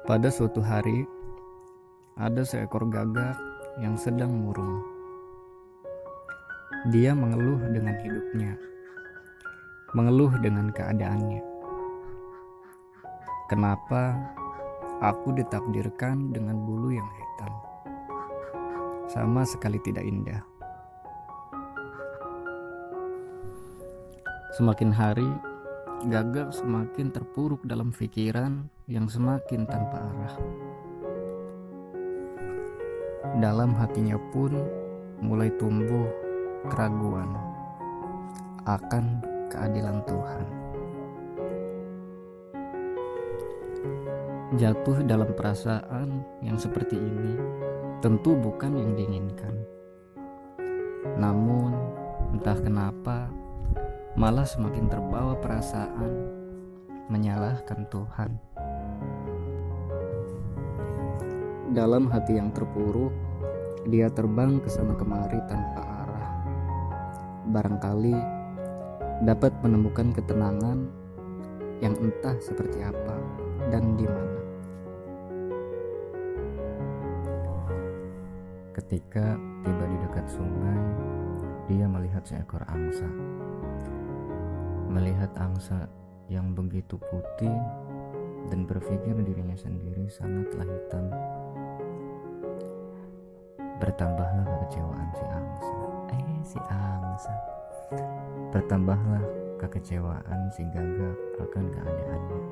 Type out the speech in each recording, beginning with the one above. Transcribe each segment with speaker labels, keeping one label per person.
Speaker 1: Pada suatu hari, ada seekor gagak yang sedang murung. Dia mengeluh dengan hidupnya, mengeluh dengan keadaannya. Kenapa aku ditakdirkan dengan bulu yang hitam? Sama sekali tidak indah. Semakin hari, gagak semakin terpuruk dalam pikiran yang semakin tanpa arah. Dalam hatinya pun mulai tumbuh keraguan akan keadilan Tuhan. Jatuh dalam perasaan yang seperti ini tentu bukan yang diinginkan. Namun entah kenapa malah semakin terbawa perasaan menyalahkan Tuhan. Dalam hati yang terpuruk, dia terbang ke sana kemari tanpa arah. Barangkali dapat menemukan ketenangan yang entah seperti apa dan di mana. Ketika tiba di dekat sungai, dia melihat seekor angsa. Melihat angsa yang begitu putih dan berpikir dirinya sendiri sangatlah hitam. Bertambahlah kekecewaan si angsa. Bertambahlah kekecewaan si gagak akan keadaannya.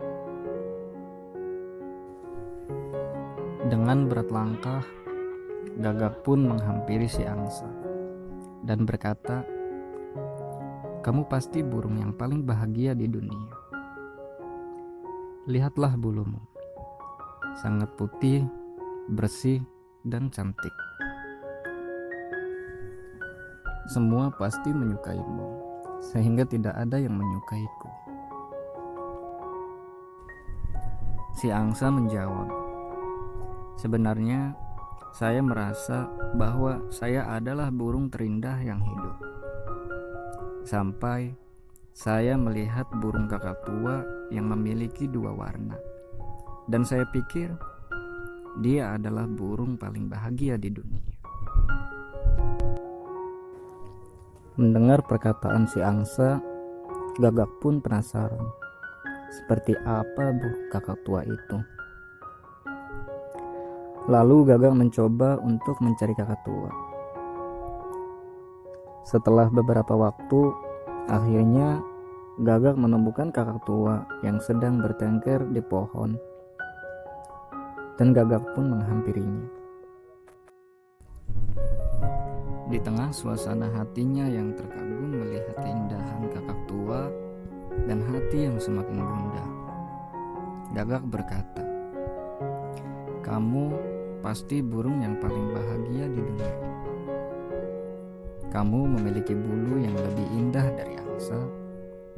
Speaker 1: Dengan berat langkah, gagak pun menghampiri si angsa dan berkata, "Kamu pasti burung yang paling bahagia di dunia. Lihatlah bulumu, sangat putih, bersih, dan cantik. Semua pasti menyukaimu, sehingga tidak ada yang menyukaiku." Si angsa menjawab, "Sebenarnya saya merasa bahwa saya adalah burung terindah yang hidup. Sampai saya melihat burung kakak tua yang memiliki 2 warna. Dan saya pikir dia adalah burung paling bahagia di dunia." Mendengar perkataan si angsa, gagak pun penasaran. Seperti apa burung kakak tua itu? Lalu gagak mencoba untuk mencari kakak tua. Setelah beberapa waktu, akhirnya gagak menemukan kakak tua yang sedang bertengkar di pohon. Dan gagak pun menghampirinya. Di tengah suasana hatinya yang terkagum melihat keindahan kakak tua dan hati yang semakin gundah, gagak berkata, "Kamu pasti burung yang paling bahagia di dunia ini. Kamu memiliki bulu yang lebih indah dari angsa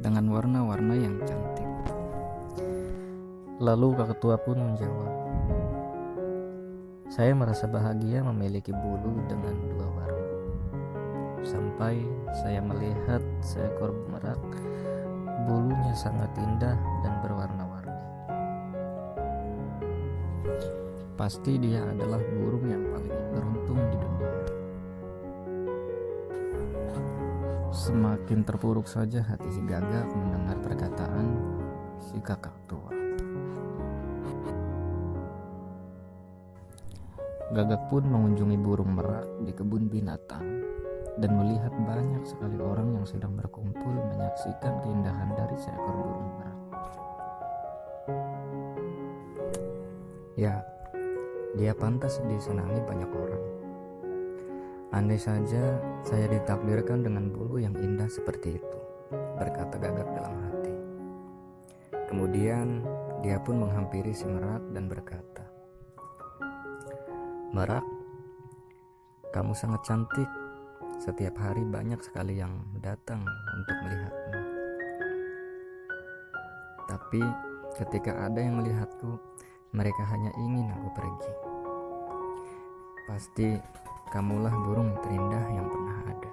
Speaker 1: dengan warna-warna yang cantik." Lalu kakak tua pun menjawab, "Saya merasa bahagia memiliki bulu dengan 2 warna. Sampai saya melihat seekor merak, bulunya sangat indah dan berwarna-warni. Pasti dia adalah burung yang paling beruntung di dunia." Semakin terpuruk saja hati si gagak mendengar perkataan si kakak tua. Gagak pun mengunjungi burung merak di kebun binatang dan melihat banyak sekali orang yang sedang berkumpul menyaksikan keindahan dari seekor burung merak. Ya, dia pantas disenangi banyak orang. Andai saja saya ditakdirkan dengan bulu yang indah seperti itu, berkata gagak dalam hati. Kemudian dia pun menghampiri si merak dan berkata, "Merak, kamu sangat cantik. Setiap hari banyak sekali yang datang untuk melihatmu. Tapi ketika ada yang melihatku, mereka hanya ingin aku pergi. Pasti kamulah burung terindah yang pernah ada."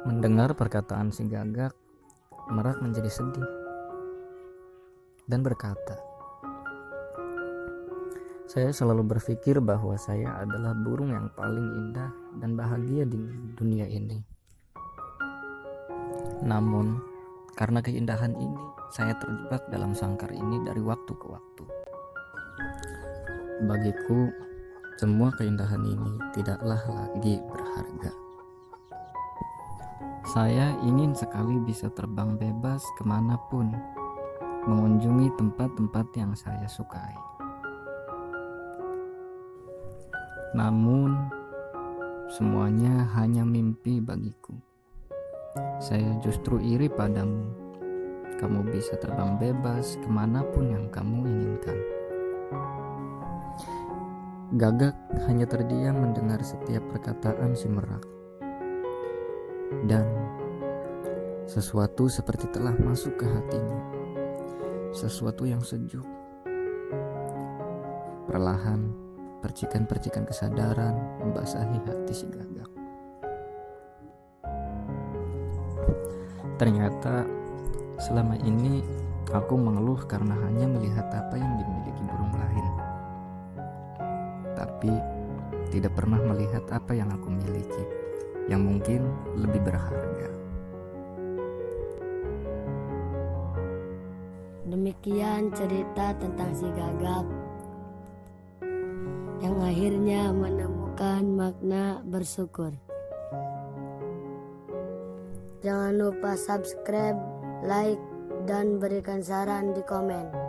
Speaker 1: Mendengar perkataan si gagak, merak menjadi sedih dan berkata, Saya selalu berpikir bahwa saya adalah burung yang paling indah dan bahagia di dunia ini. Namun, karena keindahan ini, saya terjebak dalam sangkar ini dari waktu ke waktu. Bagiku, semua keindahan ini tidaklah lagi berharga. Saya ingin sekali bisa terbang bebas kemanapun, mengunjungi tempat-tempat yang saya sukai. Namun, semuanya hanya mimpi bagiku. Saya justru iri padamu. Kamu bisa terbang bebas kemanapun yang kamu inginkan. Gagak hanya terdiam mendengar setiap perkataan si merak. Dan sesuatu seperti telah masuk ke hatinya. Sesuatu yang sejuk. Perlahan, percikan-percikan kesadaran membasahi hati si gagak. Ternyata selama ini aku mengeluh karena hanya melihat apa yang dimiliki burung lain, tapi tidak pernah melihat apa yang aku miliki, yang mungkin lebih berharga.
Speaker 2: Demikian cerita tentang si gagak yang akhirnya menemukan makna bersyukur. Jangan lupa subscribe, like, dan berikan saran di komen.